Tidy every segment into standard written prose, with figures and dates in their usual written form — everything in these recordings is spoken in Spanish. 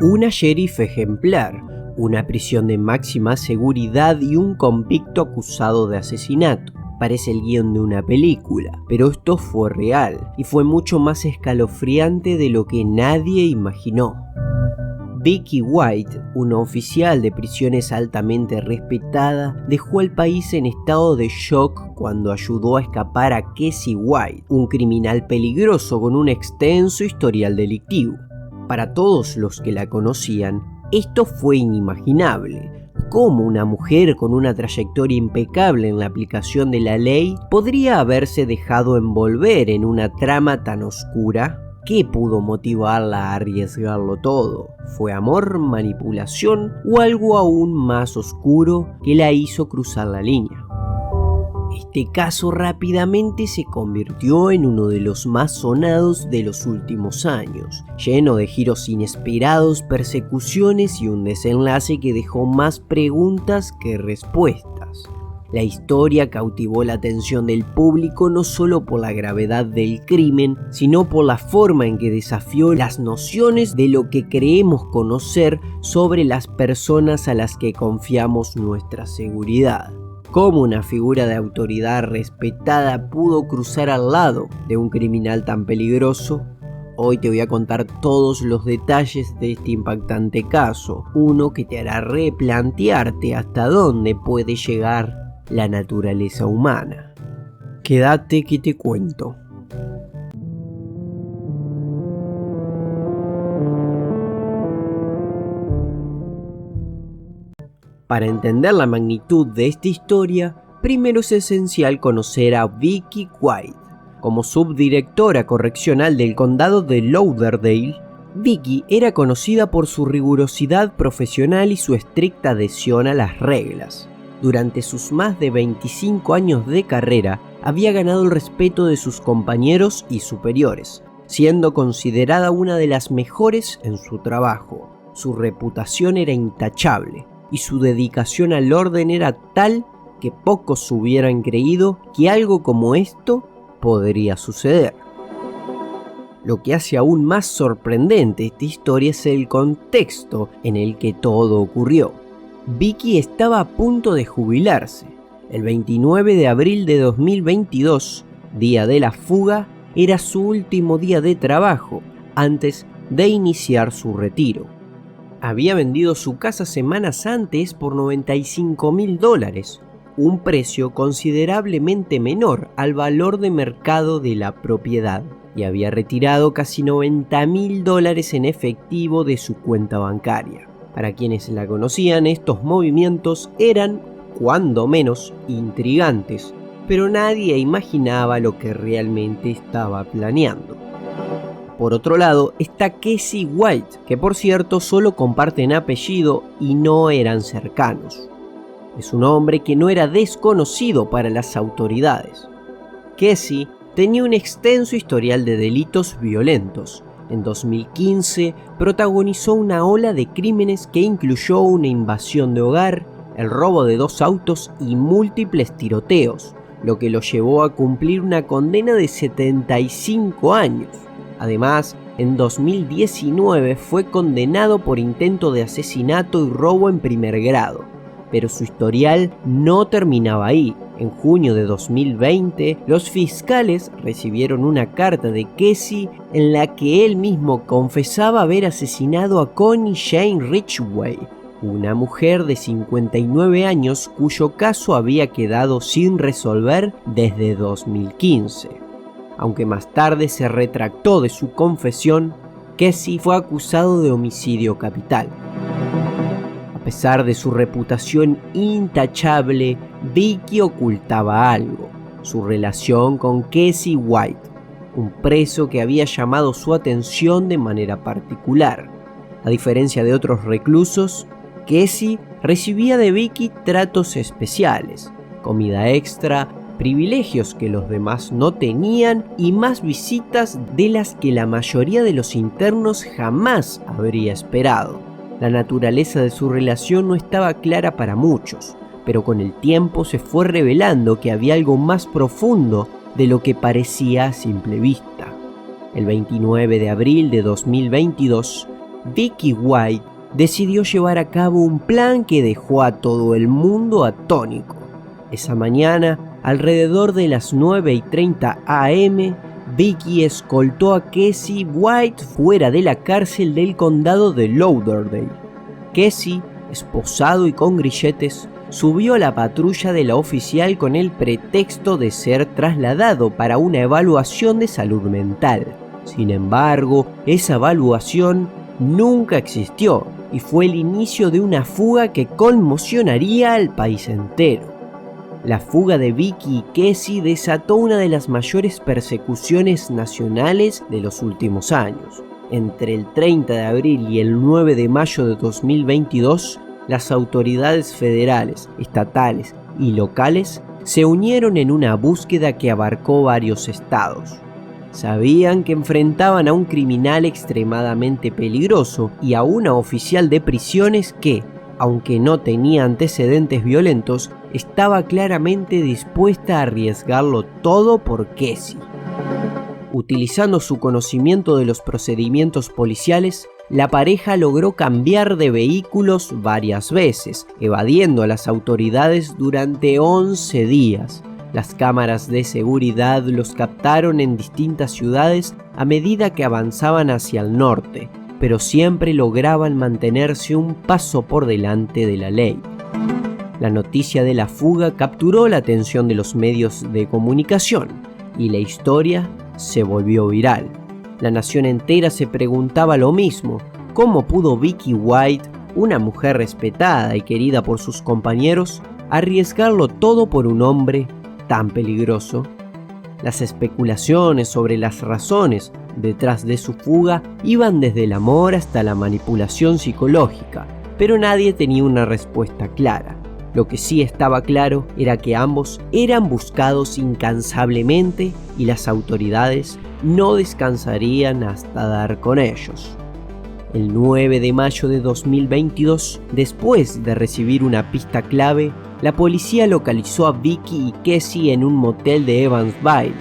Una sheriff ejemplar, una prisión de máxima seguridad y un convicto acusado de asesinato. Parece el guión de una película, pero esto fue real y fue mucho más escalofriante de lo que nadie imaginó. Vicky White, una oficial de prisiones altamente respetada, dejó al país en estado de shock cuando ayudó a escapar a Casey White, un criminal peligroso con un extenso historial delictivo. Para todos los que la conocían, esto fue inimaginable. ¿Cómo una mujer con una trayectoria impecable en la aplicación de la ley podría haberse dejado envolver en una trama tan oscura? ¿Qué pudo motivarla a arriesgarlo todo? ¿Fue amor, manipulación o algo aún más oscuro que la hizo cruzar la línea? Este caso rápidamente se convirtió en uno de los más sonados de los últimos años, lleno de giros inesperados, persecuciones y un desenlace que dejó más preguntas que respuestas. La historia cautivó la atención del público no solo por la gravedad del crimen, sino por la forma en que desafió las nociones de lo que creemos conocer sobre las personas a las que confiamos nuestra seguridad. ¿Cómo una figura de autoridad respetada pudo cruzar al lado de un criminal tan peligroso? Hoy te voy a contar todos los detalles de este impactante caso, uno que te hará replantearte hasta dónde puede llegar la naturaleza humana. Quédate que te cuento. Para entender la magnitud de esta historia, primero es esencial conocer a Vicky White. Como subdirectora correccional del condado de Lauderdale, Vicky era conocida por su rigurosidad profesional y su estricta adhesión a las reglas. Durante sus más de 25 años de carrera, había ganado el respeto de sus compañeros y superiores, siendo considerada una de las mejores en su trabajo. Su reputación era intachable y su dedicación al orden era tal que pocos hubieran creído que algo como esto podría suceder. Lo que hace aún más sorprendente esta historia es el contexto en el que todo ocurrió. Vicky estaba a punto de jubilarse. El 29 de abril de 2022, día de la fuga, era su último día de trabajo antes de iniciar su retiro. Había vendido su casa semanas antes por $95.000, un precio considerablemente menor al valor de mercado de la propiedad, y había retirado casi $90.000 en efectivo de su cuenta bancaria. Para quienes la conocían, estos movimientos eran, cuando menos, intrigantes, pero nadie imaginaba lo que realmente estaba planeando. Por otro lado está Casey White, que por cierto solo comparten apellido y no eran cercanos. Es un hombre que no era desconocido para las autoridades. Casey tenía un extenso historial de delitos violentos. En 2015 protagonizó una ola de crímenes que incluyó una invasión de hogar, el robo de 2 autos y múltiples tiroteos, lo que lo llevó a cumplir una condena de 75 años. Además, en 2019 fue condenado por intento de asesinato y robo en primer grado. Pero su historial no terminaba ahí. En junio de 2020, los fiscales recibieron una carta de Casey en la que él mismo confesaba haber asesinado a Connie Jane Ridgway, una mujer de 59 años cuyo caso había quedado sin resolver desde 2015. Aunque más tarde se retractó de su confesión, Casey fue acusado de homicidio capital. A pesar de su reputación intachable, Vicky ocultaba algo: su relación con Casey White, un preso que había llamado su atención de manera particular. A diferencia de otros reclusos, Casey recibía de Vicky tratos especiales, comida extra, privilegios que los demás no tenían y más visitas de las que la mayoría de los internos jamás habría esperado. La naturaleza de su relación no estaba clara para muchos, pero con el tiempo se fue revelando que había algo más profundo de lo que parecía a simple vista. El 29 de abril de 2022, Vicky White decidió llevar a cabo un plan que dejó a todo el mundo atónico. Esa mañana, alrededor de las 9:30 am, Vicky escoltó a Casey White fuera de la cárcel del condado de Lauderdale. Casey, esposado y con grilletes, subió a la patrulla de la oficial con el pretexto de ser trasladado para una evaluación de salud mental. Sin embargo, esa evaluación nunca existió y fue el inicio de una fuga que conmocionaría al país entero. La fuga de Vicky y Casey desató una de las mayores persecuciones nacionales de los últimos años. Entre el 30 de abril y el 9 de mayo de 2022, las autoridades federales, estatales y locales se unieron en una búsqueda que abarcó varios estados. Sabían que enfrentaban a un criminal extremadamente peligroso y a una oficial de prisiones que, aunque no tenía antecedentes violentos, estaba claramente dispuesta a arriesgarlo todo por Casey. Utilizando su conocimiento de los procedimientos policiales, la pareja logró cambiar de vehículos varias veces, evadiendo a las autoridades durante 11 días. Las cámaras de seguridad los captaron en distintas ciudades a medida que avanzaban hacia el norte, pero siempre lograban mantenerse un paso por delante de la ley. La noticia de la fuga capturó la atención de los medios de comunicación y la historia se volvió viral. La nación entera se preguntaba lo mismo: ¿cómo pudo Vicky White, una mujer respetada y querida por sus compañeros, arriesgarlo todo por un hombre tan peligroso? Las especulaciones sobre las razones detrás de su fuga iban desde el amor hasta la manipulación psicológica, pero nadie tenía una respuesta clara. Lo que sí estaba claro era que ambos eran buscados incansablemente y las autoridades no descansarían hasta dar con ellos. El 9 de mayo de 2022, después de recibir una pista clave, la policía localizó a Vicky y Casey en un motel de Evansville,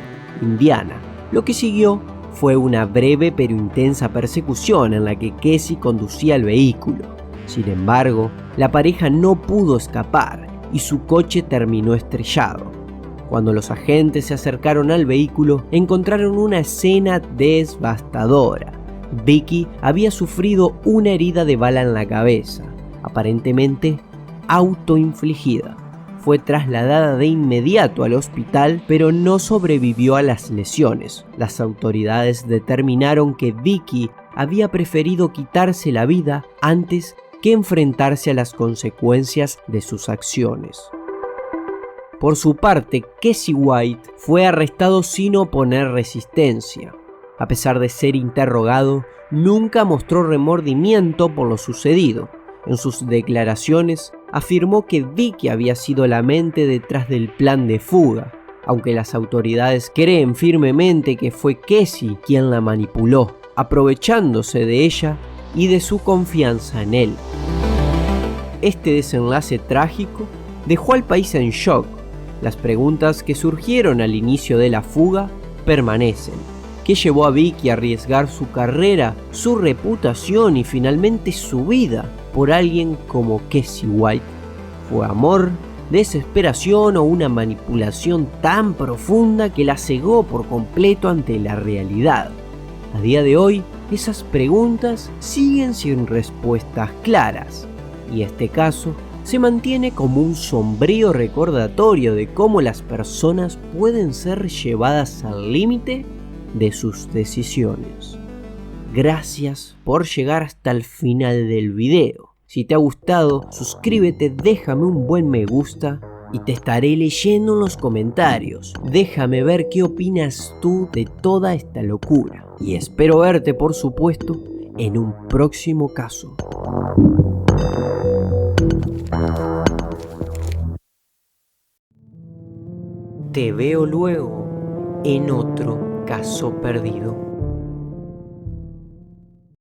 Indiana. Lo que siguió fue una breve pero intensa persecución en la que Casey conducía el vehículo. Sin embargo, la pareja no pudo escapar y su coche terminó estrellado. Cuando los agentes se acercaron al vehículo, encontraron una escena devastadora. Vicky había sufrido una herida de bala en la cabeza, aparentemente autoinfligida. Fue trasladada de inmediato al hospital, pero no sobrevivió a las lesiones. Las autoridades determinaron que Vicky había preferido quitarse la vida antes que enfrentarse a las consecuencias de sus acciones. Por su parte, Casey White fue arrestado sin oponer resistencia. A pesar de ser interrogado, nunca mostró remordimiento por lo sucedido. En sus declaraciones, afirmó que Vicky había sido la mente detrás del plan de fuga, aunque las autoridades creen firmemente que fue Casey quien la manipuló, aprovechándose de ella y de su confianza en él. Este desenlace trágico dejó al país en shock. Las preguntas que surgieron al inicio de la fuga permanecen. ¿Qué llevó a Vicky a arriesgar su carrera, su reputación y finalmente su vida por alguien como Casey White? ¿Fue amor, desesperación o una manipulación tan profunda que la cegó por completo ante la realidad? A día de hoy, esas preguntas siguen sin respuestas claras, y este caso se mantiene como un sombrío recordatorio de cómo las personas pueden ser llevadas al límite de sus decisiones. Gracias por llegar hasta el final del video. Si te ha gustado, suscríbete, déjame un buen me gusta y te estaré leyendo en los comentarios. Déjame ver qué opinas tú de toda esta locura. Y espero verte, por supuesto, en un próximo caso. Te veo luego en otro caso perdido.